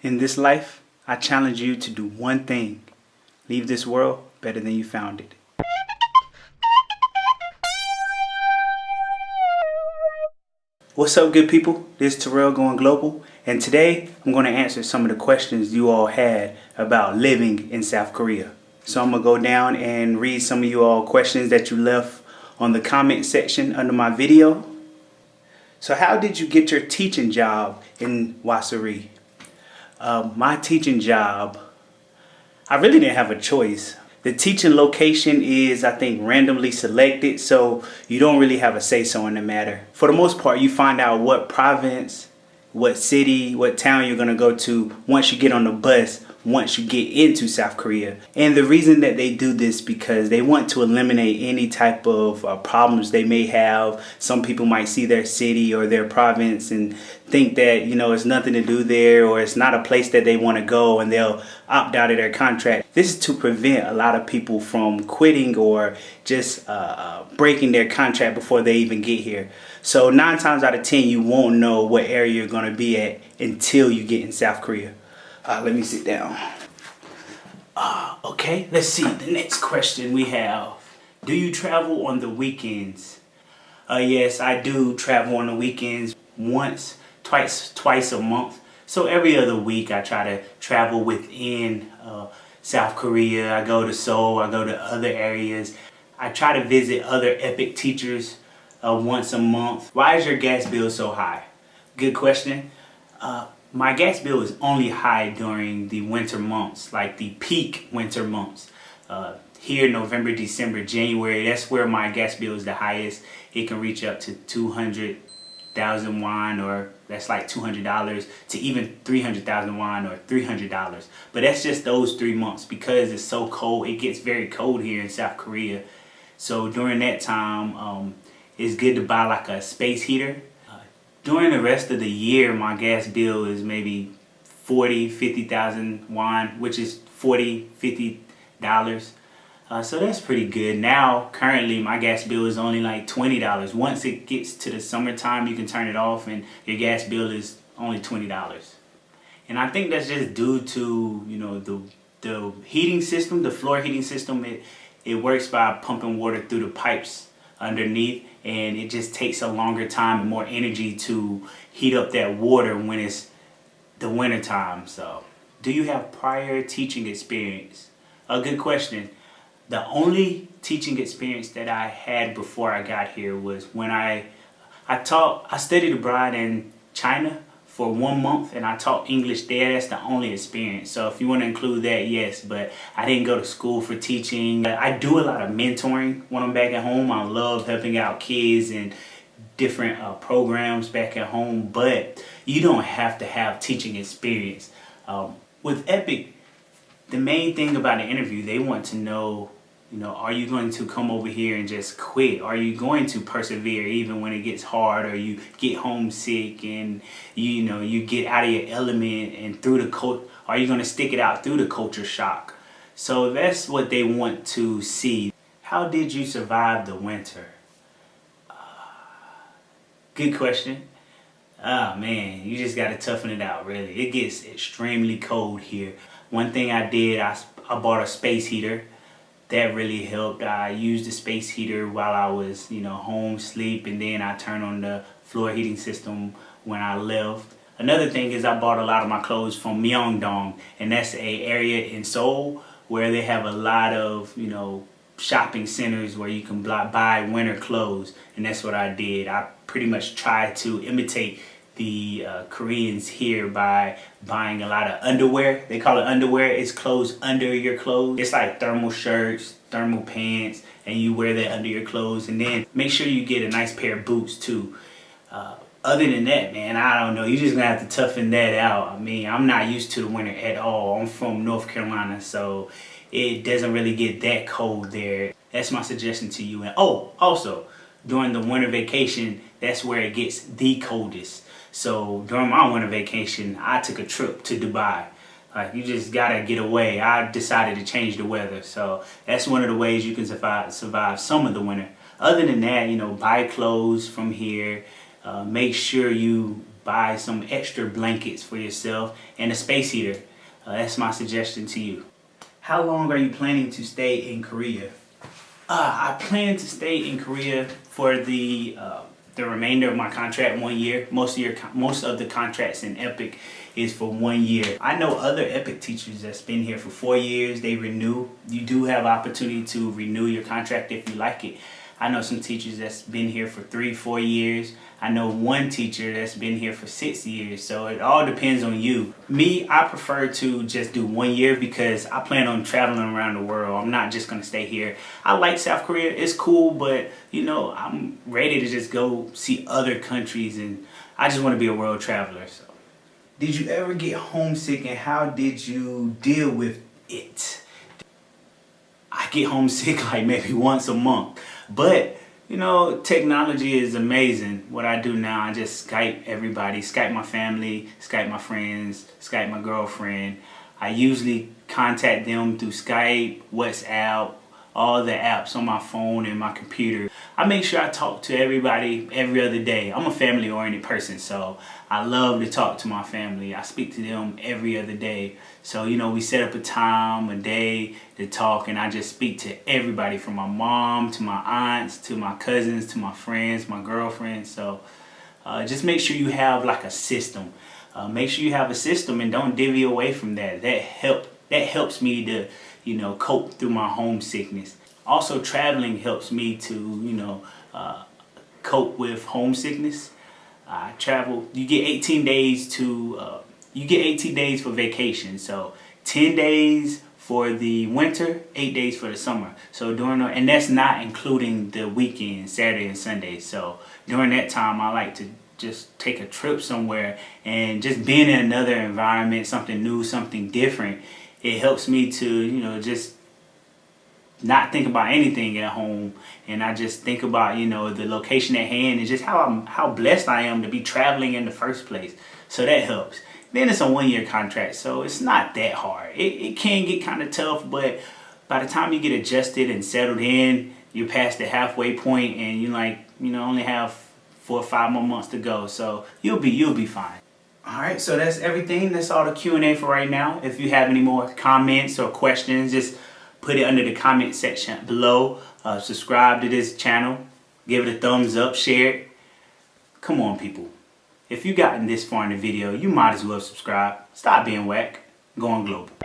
In this life, I challenge you to do one thing. Leave this world better than you found it. What's up, good people? This is Terrell going global, and today I'm going to answer some of the questions you all had about living in South Korea. So I'm going to go down and read some of you all questions that you left on the comment section under my video. So how did you get your teaching job in Wasu-ri? My teaching job, I really didn't have a choice. The teaching location is, I think, randomly selected, so you don't really have a say-so in the matter. For the most part, you find out what province, what city, what town you're going to go to once you get on the bus, once you get into South Korea. And the reason that they do this because they want to eliminate any type of problems they may have. Some people might see their city or their province and think that, it's nothing to do there, or it's not a place that they want to go, and they'll opt out of their contract. This is to prevent a lot of people from quitting or just breaking their contract before they even get here. So 9 times out of 10, you won't know what area you're going to be at until you get in South Korea. Let me sit down. Okay, let's see. The next question we have. Do you travel on the weekends? Yes, I do travel on the weekends twice a month. So every other week I try to travel within South Korea. I go to Seoul, I go to other areas. I try to visit other epic teachers once a month. Why is your gas bill so high? Good question. My gas bill is only high during the winter months, like the peak winter months. Here, November, December, January, that's where my gas bill is the highest. It can reach up to 200,000 won, or that's like $200, to even 300,000 won, or $300. But that's just those 3 months because it's so cold. It gets very cold here in South Korea. So during that time, it's good to buy like a space heater. During the rest of the year, my gas bill is maybe 50,000 won, which is $50. So that's pretty good. Now, currently, my gas bill is only like $20. Once it gets to the summertime, you can turn it off and your gas bill is only $20. And I think that's just due to, the heating system, the floor heating system. It works by pumping water through the pipes underneath, and it just takes a longer time and more energy to heat up that water when it's the winter time. So, do you have prior teaching experience? A good question. The only teaching experience that I had before I got here was when I studied abroad in China for 1 month, and I taught English there. That's the only experience. So if you want to include that, yes, but I didn't go to school for teaching. I do a lot of mentoring when I'm back at home. I love helping out kids and different programs back at home, but you don't have to have teaching experience. With Epic, the main thing about the interview, they want to know, are you going to come over here and just quit? Are you going to persevere even when it gets hard, or you get homesick and you get out of your element, and through the are you going to stick it out through the culture shock? So that's what they want to see. How did you survive the winter? Good question. Man, you just got to toughen it out, really. It gets extremely cold here. One thing I did, I bought a space heater. That really helped. I used the space heater while I was, home, sleep, and then I turned on the floor heating system when I left. Another thing is I bought a lot of my clothes from Myeongdong, and that's an area in Seoul where they have a lot of, shopping centers where you can buy winter clothes, and that's what I did. I pretty much tried to imitate the Koreans here by buying a lot of underwear. They call it underwear. It's clothes under your clothes. It's like thermal shirts, thermal pants, and you wear that under your clothes. And then make sure you get a nice pair of boots too. Other than that, man, I don't know. You're just gonna have to toughen that out. I mean, I'm not used to the winter at all. I'm from North Carolina, so it doesn't really get that cold there. That's my suggestion to you. And also, during the winter vacation, that's where it gets the coldest. So during my winter vacation, I took a trip to Dubai. Like, you just gotta get away. I decided to change the weather. So that's one of the ways you can survive some of the winter. Other than that, buy clothes from here. Make sure you buy some extra blankets for yourself and a space heater. That's my suggestion to you. How long are you planning to stay in Korea? I plan to stay in Korea for the remainder of my contract, 1 year. Most of the contracts in Epic is for 1 year. I know other Epic teachers that's been here for 4 years. They renew. You do have opportunity to renew your contract if you like it. I know some teachers that's been here for 3-4 years. I know one teacher that's been here for 6 years. So it all depends on you. Me, I prefer to just do 1 year because I plan on traveling around the world. I'm not just gonna stay here. I like South Korea, it's cool, but you know, I'm ready to just go see other countries, and I just wanna be a world traveler. So, did you ever get homesick, and how did you deal with it? I get homesick like maybe once a month. But, you know, technology is amazing. What I do now, I just Skype everybody, Skype my family, Skype my friends, Skype my girlfriend. I usually contact them through Skype, WhatsApp, all the apps on my phone and my computer. I make sure I talk to everybody every other day. I'm a family-oriented person, so I love to talk to my family. I speak to them every other day. So, you know, we set up a time, a day to talk, and I just speak to everybody from my mom to my aunts to my cousins to my friends, my girlfriend. So just make sure you have like a system. Make sure you have a system and don't divvy away from that. That helps me to, you know, cope through my homesickness. Also, traveling helps me to, you know, cope with homesickness. I travel. You get 18 days to. You get 18 days for vacation. So 10 days for the winter, 8 days for the summer. So and that's not including the weekend, Saturday and Sunday. So during that time, I like to just take a trip somewhere, and just being in another environment, something new, something different. It helps me to, you know, just not think about anything at home, and I just think about, you know, the location at hand and just how blessed I am to be traveling in the first place. So that helps. Then it's a 1 year contract, so it's not that hard. It can get kind of tough, but by the time you get adjusted and settled in, you're past the halfway point, and you only have 4 or 5 more months to go. So you'll be fine. All right, so that's everything. That's all the Q&A for right now. If you have any more comments or questions, just put it under the comment section below. Subscribe to this channel. Give it a thumbs up. Share it. Come on, people. If you gotten this far in the video, you might as well subscribe. Stop being whack. Going global.